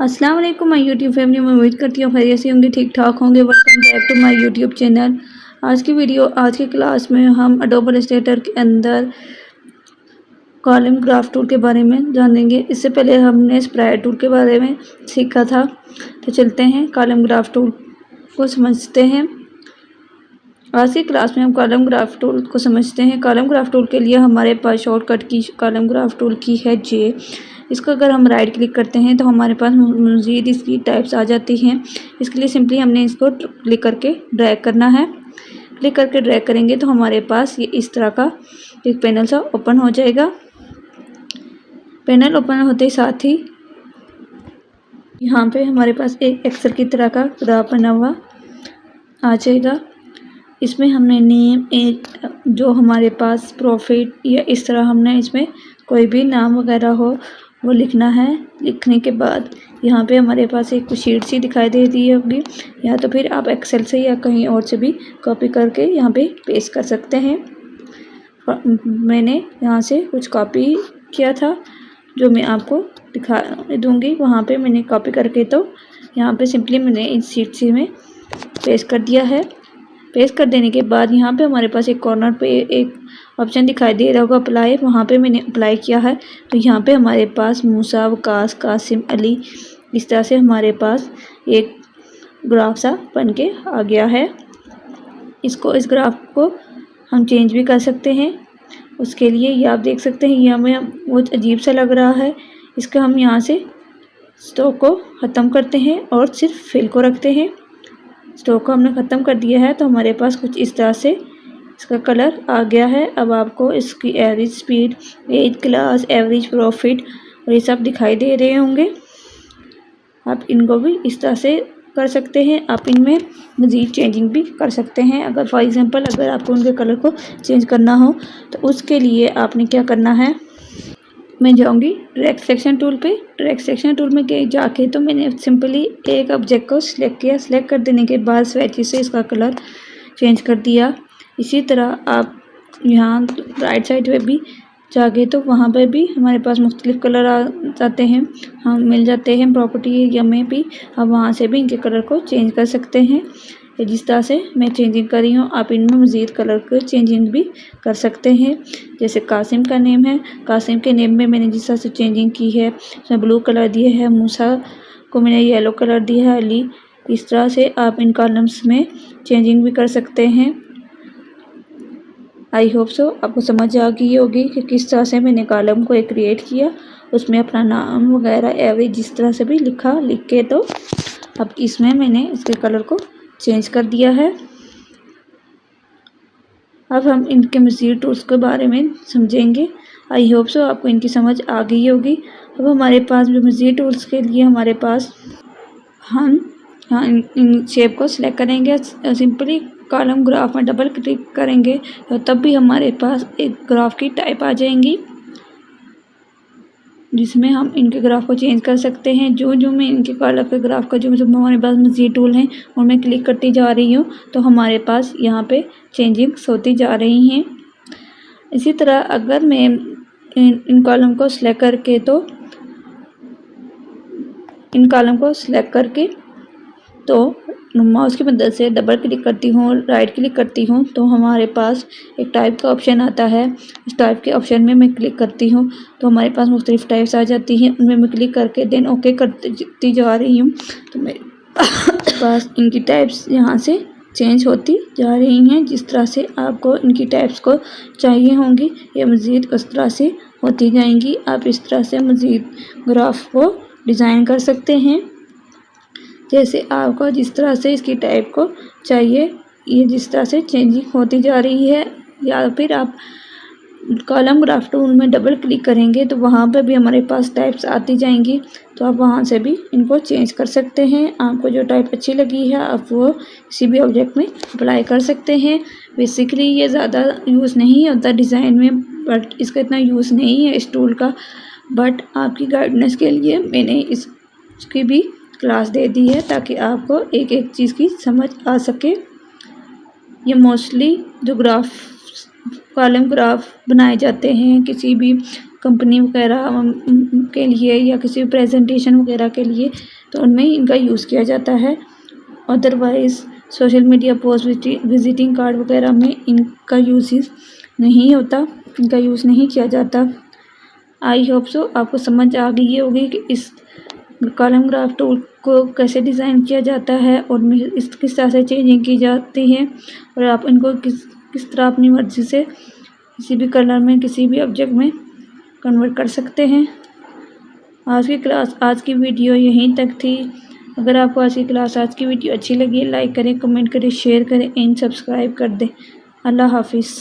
अस्सलाम वालेकुम my YouTube family में उम्मीद करती हूँ खैरियत से होंगे, ठीक ठाक होंगे। Welcome back to my YouTube channel. आज की क्लास में हम एडोब इलस्ट्रेटर के अंदर कॉलम ग्राफ टूल के बारे में जानेंगे। इससे पहले हमने स्प्राइट टूल के बारे में सीखा था। तो चलते हैं कॉलम ग्राफ टूल को समझते हैं। आज की क्लास में हम कॉलम ग्राफ टूल को समझते हैं। कॉलम ग्राफ टूल के लिए हमारे पास शॉर्टकट की कॉलम ग्राफ टूल की है जे। इसको अगर हम राइट क्लिक करते हैं तो हमारे पास मज़ीद इसकी टाइप्स आ जाती हैं। इसके लिए सिंपली हमने इसको क्लिक करके ड्रैग करना है। क्लिक करके ड्रैग करेंगे तो हमारे पास ये इस तरह का एक पैनल सा ओपन हो जाएगा। पैनल ओपन होते ही साथ ही यहाँ पे हमारे पास एक एक्सेल की तरह का ग्राफ बना हुआ आ जाएगा। इसमें हमने नेम एक जो हमारे पास प्रॉफिट या इस तरह हमने इसमें कोई भी नाम वगैरह हो वो लिखना है। लिखने के बाद यहाँ पे हमारे पास एक शीट सी दिखाई दे रही होगी, या तो फिर आप एक्सेल से या कहीं और से भी कॉपी करके यहाँ पे पेस्ट कर सकते हैं। मैंने यहाँ से कुछ कॉपी किया था जो मैं आपको दिखा दूँगी। वहाँ पे मैंने कॉपी करके तो यहाँ पे सिंपली मैंने इस शीट से में पेस्ट कर दिया है। पेस्ट कर देने के बाद यहाँ पे हमारे पास एक कॉर्नर पे एक ऑप्शन दिखाई दे रहा होगा अप्लाई, वहाँ पे मैंने अप्लाई किया है। तो यहाँ पे हमारे पास मूसा, वकास, कासिम, अली इस तरह से हमारे पास एक ग्राफ सा बन के आ गया है। इस ग्राफ को हम चेंज भी कर सकते हैं। उसके लिए ये आप देख सकते हैं, ये हमें बहुत अजीब सा लग रहा है। इसका हम यहाँ से स्टॉक को ख़त्म करते हैं और सिर्फ फिल को रखते हैं। स्टॉक को हमने ख़त्म कर दिया है तो हमारे पास कुछ इस तरह से इसका कलर आ गया है। अब आपको इसकी average speed, age class, average profit और ये सब दिखाई दे रहे होंगे। आप इनको भी इस तरह से कर सकते हैं। आप इनमें मज़ीद चेंजिंग भी कर सकते हैं। अगर फॉर एग्जांपल अगर आपको उनके कलर को चेंज करना हो तो उसके लिए आपने क्या करना है, मैं जाऊंगी ड्रैग सेक्शन टूल पे। ड्रैग सेक्शन टूल में जाके तो मैंने सिंपली एक ऑब्जेक्ट को सिलेक्ट किया। सिलेक्ट कर देने के बाद स्वेच से इसका कलर चेंज कर दिया। इसी तरह आप यहाँ राइट साइड पे भी जाके तो वहाँ पे भी हमारे पास मुख्तलिफ कलर आ जाते हैं, हम मिल जाते हैं प्रॉपर्टी एरिया में भी। आप वहाँ से भी इनके कलर को चेंज कर सकते हैं। जिस तरह से मैं चेंजिंग कर रही हूँ आप इनमें मज़ीद कलर को चेंजिंग भी कर सकते हैं। जैसे कासिम का नेम है, कासिम के नेम में मैंने जिस तरह से चेंजिंग की है, उसमें ब्लू कलर दिया है। मूसा को मैंने येलो कलर दिया है। अली, इस तरह से आप इन कॉलम्स में चेंजिंग भी कर सकते हैं। आई होप सो आपको समझ आ गई होगी कि किस तरह से मैंने कॉलम को एक क्रिएट किया, उसमें अपना नाम वगैरह एवरेज जिस तरह से भी लिख के तो अब इसमें मैंने इसके कलर को चेंज कर दिया है। अब हम इनके मज़ीद टूल्स के बारे में समझेंगे। आई होप सो आपको इनकी समझ आ गई होगी। अब हमारे पास जो मज़ीद टूल्स के लिए हमारे पास हम यहाँ इन शेप को सिलेक्ट करेंगे। सिंपली कॉलम ग्राफ में डबल क्लिक करेंगे तो तब भी हमारे पास एक ग्राफ की टाइप आ जाएंगी जिसमें हम इनके ग्राफ को चेंज कर सकते हैं। जो मैं इनके कॉलम के ग्राफ का जो हमारे पास मज़ीद टूल हैं उनमें क्लिक करती जा रही हूँ तो हमारे पास यहाँ पे चेंजिंग्स होती जा रही हैं। इसी तरह अगर मैं इन कॉलम को सिलेक्ट करके तो इन कॉलम को सिलेक्ट करके तो माउस की मदद से डबल क्लिक करती हूँ, राइट क्लिक करती हूँ तो हमारे पास एक टाइप का ऑप्शन आता है। इस टाइप के ऑप्शन में मैं क्लिक करती हूँ तो हमारे पास मुख्तलिफ टाइप्स आ जाती हैं। उनमें मैं क्लिक करके देन ओके करती जा रही हूँ तो मेरे पास इनकी टाइप्स यहाँ से चेंज होती जा रही हैं। जिस तरह से आपको इनकी टाइप्स को चाहिए होंगी ये मज़ीद उस तरह से होती जाएंगी। आप इस तरह से मज़ीद ग्राफ को डिज़ाइन कर सकते हैं जैसे आपको जिस तरह से इसकी टाइप को चाहिए। ये जिस तरह से चेंजिंग होती जा रही है, या फिर आप कॉलम ग्राफ टूल में डबल क्लिक करेंगे तो वहाँ पर भी हमारे पास टाइप्स आती जाएंगी तो आप वहाँ से भी इनको चेंज कर सकते हैं। आपको जो टाइप अच्छी लगी है आप वो किसी भी ऑब्जेक्ट में अप्लाई कर सकते हैं। बेसिकली ये ज़्यादा यूज़ नहीं होता डिज़ाइन में, बट इसका इतना यूज़ नहीं है इस टूल का, बट आपकी गाइडेंस के लिए मैंने इसकी भी क्लास दे दी है ताकि आपको एक एक चीज़ की समझ आ सके। ये मोस्टली जो कॉलम ग्राफ बनाए जाते हैं किसी भी कंपनी वगैरह के लिए या किसी प्रेजेंटेशन वगैरह के लिए, तो उनमें इनका यूज़ किया जाता है। Otherwise social media post, visiting card वगैरह में इनका यूज़ नहीं होता, इनका यूज़ नहीं किया जाता। आई होप सो आपको समझ आ गई होगी कि इस कॉलम ग्राफ टूल को कैसे डिज़ाइन किया जाता है और इस किस तरह से चेंजिंग की जाती है, और आप इनको किस तरह अपनी मर्ज़ी से किसी भी कलर में, किसी भी ऑब्जेक्ट में कन्वर्ट कर सकते हैं। आज की वीडियो यहीं तक थी। अगर आपको आज की वीडियो अच्छी लगी, लाइक करें, कमेंट करें, शेयर करें एंड सब्सक्राइब कर दें। अल्लाह हाफिज़।